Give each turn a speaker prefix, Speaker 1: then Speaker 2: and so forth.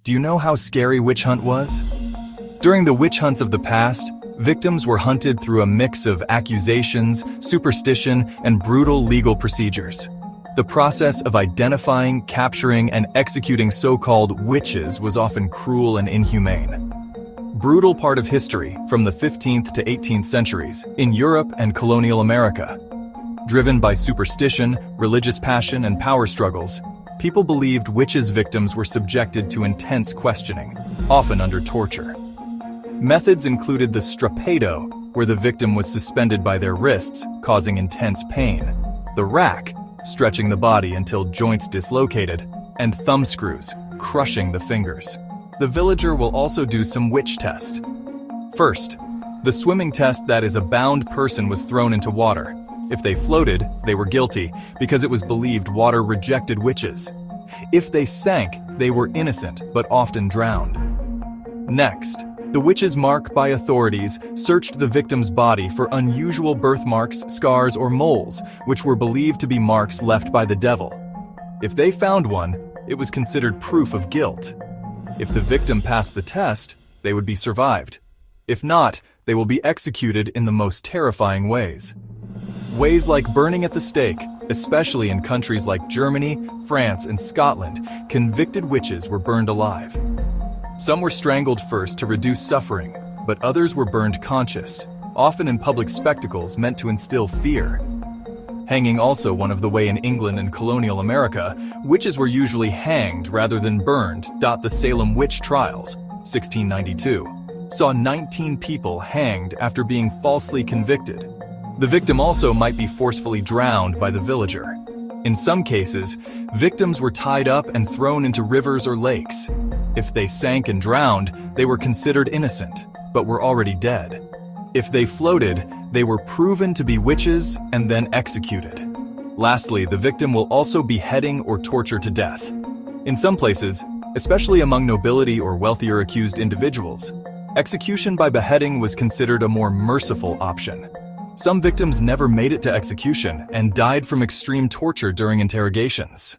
Speaker 1: Do you know how scary witch hunt was? During the witch hunts of the past, victims were hunted through a mix of accusations, superstition, and brutal legal procedures. The process of identifying, capturing, and executing so-called witches was often cruel and inhumane. Brutal part of history from the 15th to 18th centuries in Europe and colonial America. Driven by superstition, religious passion, and power struggles, people believed witches' victims were subjected to intense questioning, often under torture. Methods included the strapado, where the victim was suspended by their wrists, causing intense pain, the rack, stretching the body until joints dislocated, and thumb screws, crushing the fingers. The villager will also do some witch test. First, the swimming test, that is, a bound person was thrown into water. If they floated, they were guilty because it was believed water rejected witches. If they sank, they were innocent but often drowned. Next, the witch's mark by authorities searched the victim's body for unusual birthmarks, scars, or moles, which were believed to be marks left by the devil. If they found one, it was considered proof of guilt. If the victim passed the test, they would be survived. If not, they will be executed in the most terrifying ways. Ways like burning at the stake, especially in countries like Germany, France, and Scotland, convicted witches were burned alive. Some were strangled first to reduce suffering, but others were burned conscious, often in public spectacles meant to instill fear. Hanging also one of the way in England and colonial America, witches were usually hanged rather than burned. The Salem witch trials, 1692, saw 19 people hanged after being falsely convicted. The victim also might be forcefully drowned by the villager. In some cases, victims were tied up and thrown into rivers or lakes. If they sank and drowned, they were considered innocent, but were already dead. If they floated, they were proven to be witches and then executed. Lastly, the victim will also beheading or torture to death. In some places, especially among nobility or wealthier accused individuals, execution by beheading was considered a more merciful option. Some victims never made it to execution and died from extreme torture during interrogations.